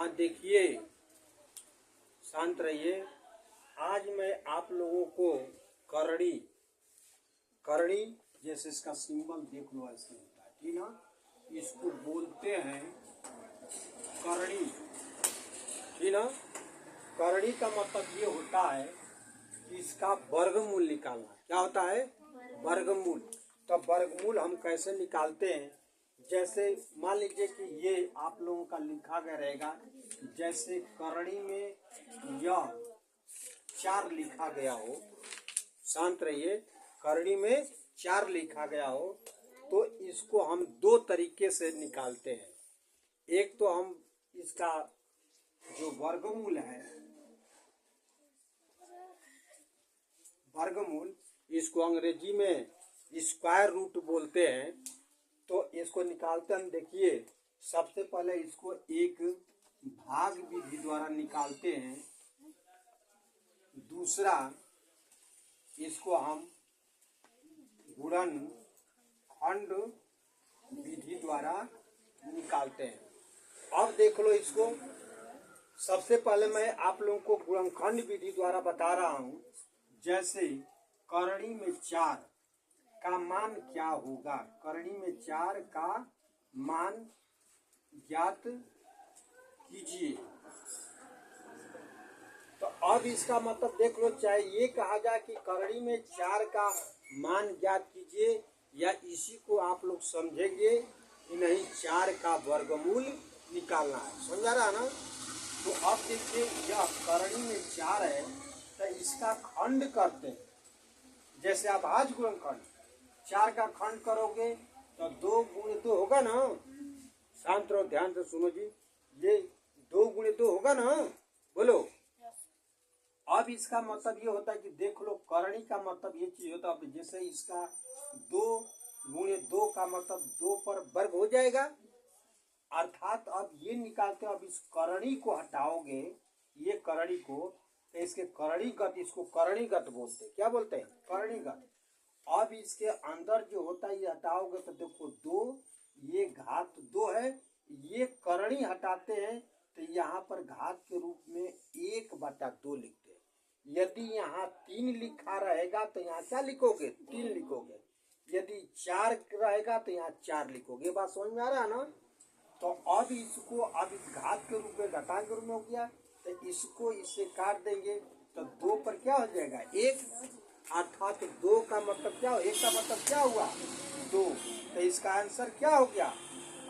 हाँ देखिए, शांत रहिए। आज मैं आप लोगों को करड़ी करड़ी जैसे इसका सिंबल देख लो, ऐसे होता है ठीक ना। इसको बोलते हैं करड़ी, ठीक ना। करड़ी का मतलब ये होता है कि इसका वर्गमूल निकालना। क्या होता है? वर्गमूल। तो वर्गमूल हम कैसे निकालते हैं? जैसे मान लीजिए कि ये आप लोगों का लिखा गया रहेगा, जैसे करड़ी में यह 4 लिखा गया हो। शांत रहिए। करड़ी में 4 लिखा गया हो तो इसको हम 2 तरीके से निकालते हैं। एक तो हम इसका जो वर्गमूल है, वर्गमूल इसको अंग्रेजी में स्क्वायर रूट बोलते हैं। तो इसको निकालते हैं। देखिए, सबसे पहले इसको एक भाग विधि द्वारा निकालते हैं। दूसरा, इसको हम गुणनखंड विधि द्वारा निकालते हैं। अब देख लो इसको। सबसे पहले मैं आप लोगों को गुणनखंड विधि द्वारा बता रहा हूं। जैसे करड़ी में 4 का मान क्या होगा? करड़ी में 4 का मान ज्ञात कीजिए। तो अब इसका मतलब देख लो, चाहे ये कहा जाए कि करड़ी में 4 का मान ज्ञात कीजिए, या इसी को आप लोग समझेंगे कि नहीं 4 का वर्गमूल निकालना है। समझा रहा ना। तो अब देखिए, यह करड़ी में 4 है तो इसका खंड करते हैं। जैसे आप आज गुणनखंड 4 का खंड करोगे तो 2 गुणे 2 होगा ना। शांत रहो, ध्यान से सुनो जी। ये 2 गुणे 2 होगा ना, बोलो। अब इसका मतलब ये होता है कि देख लो, करणी का मतलब ये चीज होता है। जैसे इसका 2 गुणे 2 का मतलब 2 पर वर्ग हो जाएगा। अर्थात अब ये निकालते हो, अब इस करणी को हटाओगे, ये करणी को, तो इसके करणीगत, इसको करणीगत बोलते हैं। क्या बोलते हैं? करणीगत। अब इसके अंदर जो होता है ये हटाओगे तो देखो 2, ये घात 2 है। ये करणी हटाते हैं तो यहाँ पर घात के रूप में 1/2 लिखते हैं। यदि यहाँ 3 लिखा रहेगा तो यहाँ क्या लिखोगे? 3 लिखोगे। यदि 4 रहेगा तो यहाँ 4 लिखोगे। ये बात समझ में आ रहा है ना। तो अब इसको, अब इस घात के रूप में घटांक के रूप में हो गया, तो इसको इससे काट देंगे तो 2 पर क्या हो जाएगा? 1। अर्थात 2 का मतलब क्या हो? 1 का मतलब क्या हुआ? 2। तो इसका आंसर क्या हो गया?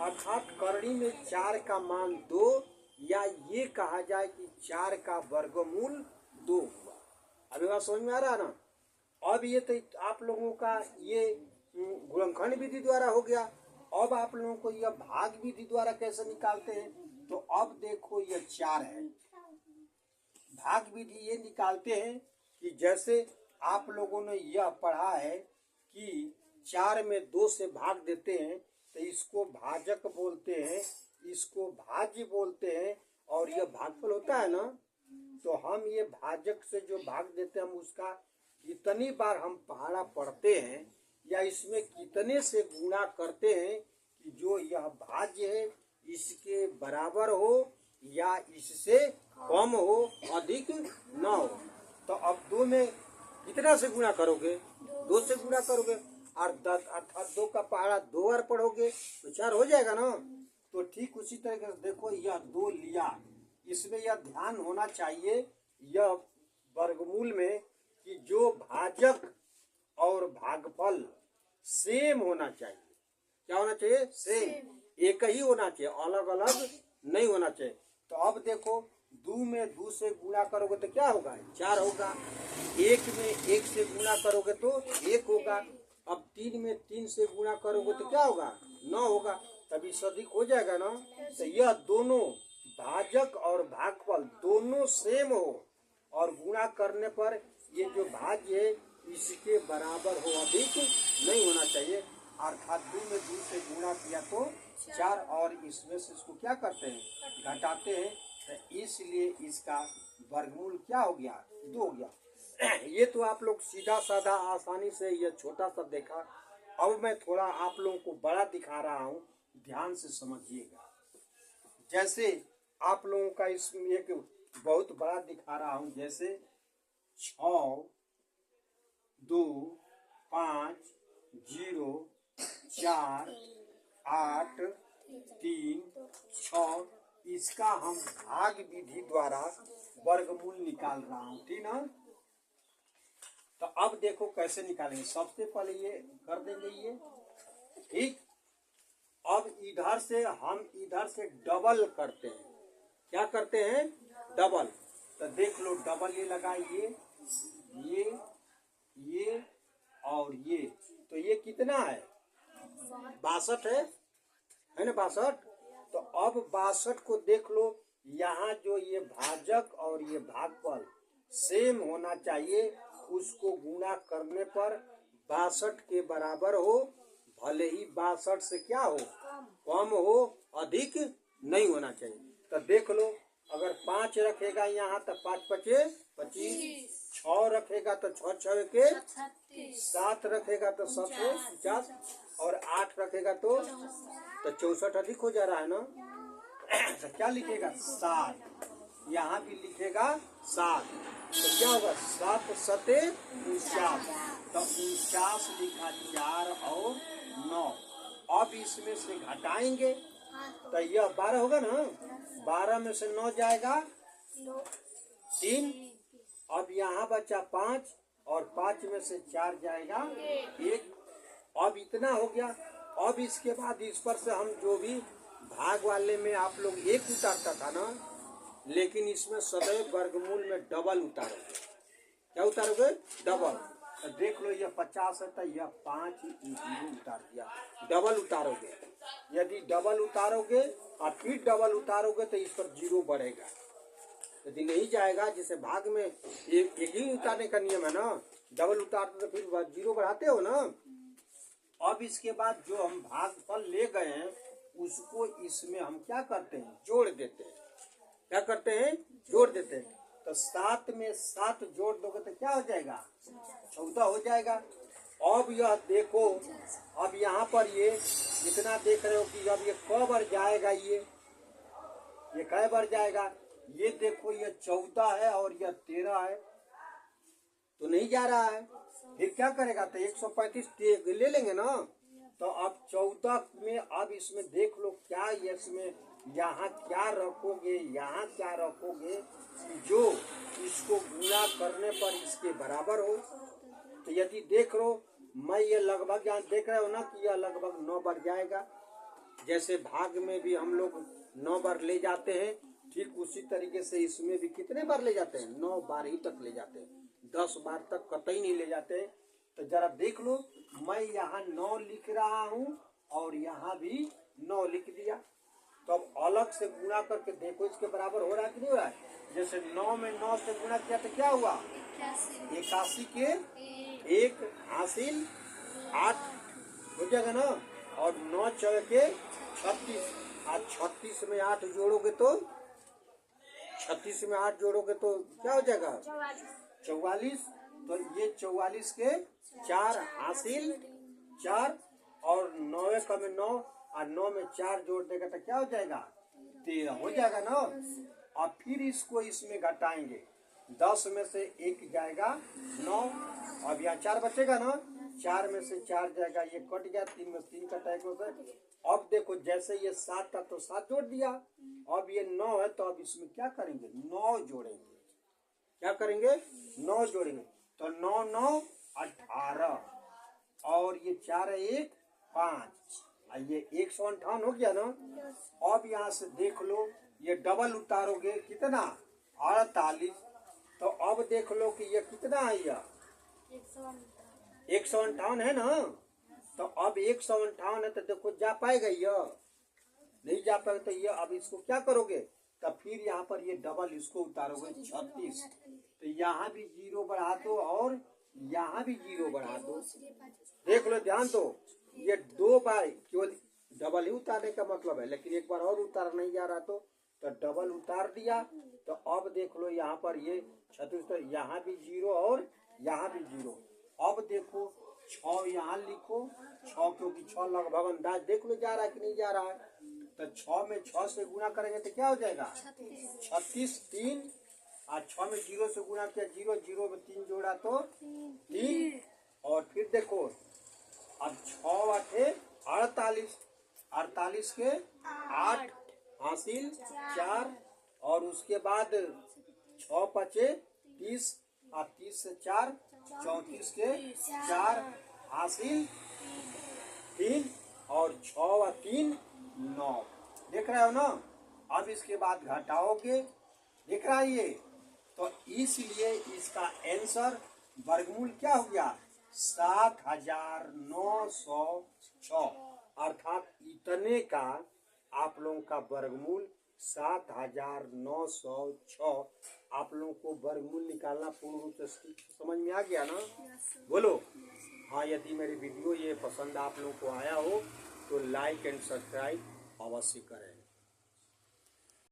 अर्थात करणी में 4 का मान 2, या ये कहा जाए कि 4 का वर्गमूल 2 हुआ। अभी बात समझ में आ रहा ना। अब ये तो आप लोगों का ये गुणनखंड विधि द्वारा हो गया। अब आप लोगों को यह भाग विधि द्वारा कैसे निकालते हैं? तो अब देखो, यह 4 है। भाग विधि ये निकालते हैं कि जैसे आप लोगों ने यह पढ़ा है कि 4 में 2 से भाग देते हैं तो इसको भाजक बोलते हैं, इसको भाज्य बोलते हैं, और यह भागफल होता है ना। तो हम ये भाजक से जो भाग देते हैं, हम उसका कितनी बार हम पहाड़ा पढ़ते हैं या इसमें कितने से गुणा करते हैं कि जो यह भाज्य है इसके बराबर हो या इससे कम हो, अधिक न हो। तो अब 2 में कितना से गुणा करोगे? 2 से गुणा करोगे। अर्थात 2 का पहाड़ा 2 बार पढ़ोगे तो 4 हो जाएगा ना। तो ठीक उसी तरीके से देखो, यह 2 लिया, इसमें यह ध्यान होना चाहिए यह वर्गमूल में कि जो भाजक और भागफल सेम होना चाहिए। क्या होना चाहिए? सेम, एक ही होना चाहिए, अलग अलग नहीं होना चाहिए। तो अब देखो, 2 में 2 से गुणा करोगे तो क्या होगा? 4 होगा। 1 में 1 से गुणा करोगे तो 1 होगा। अब 3 में 3 से गुणा करोगे तो क्या होगा? 9 होगा। तभी सदिक हो जाएगा ना। तो यह दोनों भाजक और भागफल दोनों सेम हो और गुणा करने पर ये जो भाज्य है इसके बराबर हो, अधिक नहीं होना चाहिए। अर्थात 2 में 2 से गुणा किया तो 4, और इसमें से इसको क्या करते हैं? घटाते हैं। तो इसलिए इसका वर्गमूल क्या हो गया? 2 हो गया। ये तो आप लोग सीधा साधा आसानी से ये छोटा सा देखा। अब मैं थोड़ा आप लोगों को बड़ा दिखा रहा हूँ, ध्यान से समझिएगा। जैसे आप लोगों का इसमें एक बहुत बड़ा दिखा रहा हूं, जैसे 6 2 5 0 4 8 3 6, इसका हम भाग विधि द्वारा वर्गमूल निकाल रहा हूं, ठीक ना। तो अब देखो कैसे निकालेंगे। सबसे पहले ये कर देंगे ये, ठीक। अब इधर से डबल करते हैं। क्या करते हैं? डबल। तो देख लो, डबल ये लगाइए, ये और ये, तो ये कितना है? 62 है ना, 62। तो अब 62 को देख लो, यहाँ जो ये भाजक और ये भागफल सेम होना चाहिए, उसको गुणा करने पर 62 के बराबर हो, भले ही 62 से क्या हो, कम हो, अधिक नहीं होना चाहिए। तो देख लो, अगर 5 रखेगा यहाँ तो 5 पचे 25, 6 रखेगा तो 6 6 के 7 रखेगा तो 7 50, और 8 रखेगा तो 64 अधिक हो जा रहा है ना। तो क्या लिखेगा? 7। यहाँ भी लिखेगा 7, तो क्या होगा? 7 सते 49, तो 49 लिखा 4 और 9। अब इसमें से घटाएंगे तो यह 12 होगा ना। 12 में से 9 जाएगा 3, अब यहाँ बचा 5, और 5 में से 4 जाएगा 1। अब इतना हो गया। अब इसके बाद इस पर से हम जो भी भाग वाले में आप लोग 1 उतारता था ना, लेकिन इसमें सदैव वर्गमूल में डबल उतारोगे। क्या उतारोगे? डबल। तो देख लो, यह 50 है तो यह 5 0 उतार दिया। डबल उतारोगे, यदि डबल उतारोगे और फिर डबल उतारोगे तो इस पर 0 बढ़ेगा। यदि नहीं जाएगा, जैसे भाग में एक ही उतारने का नियम है ना, डबल उतारते तो फिर 0 बढ़ाते हो ना। अब इसके बाद जो हम भागफल ले गए हैं उसको इसमें हम क्या करते हैं? जोड़ देते हैं। क्या करते हैं? जोड़ देते हैं। तो 7 में 7 जोड़ दोगे तो क्या हो जाएगा? 14 हो जाएगा। अब यह देखो, अब यहाँ पर ये जितना देख रहे हो कि अब ये क बार जाएगा, ये कै बार जाएगा? ये देखो, ये 14 है और यह 13 है, तो नहीं जा रहा है। फिर क्या करेगा? तो 135 ले लेंगे ना। तो अब 14 में, अब इसमें देख लो क्या इसमें यहाँ क्या रखोगे, यहाँ क्या रखोगे जो इसको गुणा करने पर इसके बराबर हो। तो यदि देख लो, मैं ये लगभग यहाँ देख रहे हो ना कि यह लगभग 9 बार जाएगा। जैसे भाग में भी हम लोग 9 बार ले जाते हैं, ठीक उसी तरीके से इसमें भी कितने बार ले जाते हैं? 9 बार ही तक ले जाते हैं, 10 बार तक कतई नहीं ले जाते। तो जरा देख लो, मैं यहाँ 9 लिख रहा हूँ और यहाँ भी 9 लिख दिया। तो अब अलग से गुणा करके देखो इसके बराबर हो रहा है कि नहीं हो रहा है। जैसे 9 में 9 से गुणा किया तो क्या हुआ? 81 के 1 हासिल 8 हो जाएगा ना। और 9 4 के 36, आज 36 में 8 जोड़ोगे तो 36 में 8 जोड़ोगे तो क्या हो जाएगा? 44। तो ये 44 के 4 हासिल 4, और 9 का में 9 और 9 में 4 जोड़ देगा तो क्या हो जाएगा? 13 हो जाएगा ना। और फिर इसको इसमें घटाएंगे, 10 में से 1 जाएगा 9, अब यहाँ 4 बचेगा ना। 4 में से 4 जाएगा, ये कट गया, 3 में 3 कटेगा। अब देखो, जैसे ये 7 था तो 7 जोड़ दिया। अब ये 9 है तो अब इसमें क्या करेंगे? 9 जोड़ेंगे। क्या करेंगे? 9 जोड़ेंगे। तो 9 9 18, और ये 4 1 5, ये 158 हो गया ना। अब यहाँ से देख लो, ये डबल उतारोगे कितना? 48। तो अब देख लो कि ये कितना है? यह 158 है ना। तो अब 158 है तो देखो जा पाएगा? यह नहीं जा पाएगा। तो ये अब इसको क्या करोगे? तब फिर यहाँ पर ये डबल इसको उतारोगे 36, तो यहाँ भी 0 बढ़ा दो और यहाँ भी 0 बढ़ा दो। देख लो, ध्यान दो, ये 2 बार केवल डबल ही उतारने का मतलब है, लेकिन एक बार और उतार नहीं जा रहा तो डबल उतार दिया। तो अब देख लो यहाँ पर ये 36, तो यहाँ भी 0 और यहाँ भी 0। अब देखो 6 यहाँ लिखो, 6 क्योंकि 6 लगभग अंदाज देख लो जा रहा है कि नहीं जा रहा है। तो 6 में 6 से गुना करेंगे तो क्या हो जाएगा 36। 3 और 6 में 0 से गुना किया 0, 0 में 3 जोड़ा तो 3। और फिर देखो अब 6 आठे 48, 48 के 8 हासिल 4, और उसके बाद 6 पचे 30 और 30 से 4 34 के 4 हासिल 3, और 6 और 3 9। देख रहे हो ना। अब इसके बाद घटाओगे, देख रहा है ये, तो इसलिए इसका आंसर वर्गमूल क्या हो गया 7906, अर्थात इतने का आप लोगों का वर्गमूल 7906। आप लोगों को वर्गमूल निकालना पूर्ण रूप से समझ में आ गया ना? बोलो हाँ। यदि मेरी वीडियो ये पसंद आप लोगों को आया हो तो लाइक एंड सब्सक्राइब अवश्य करें।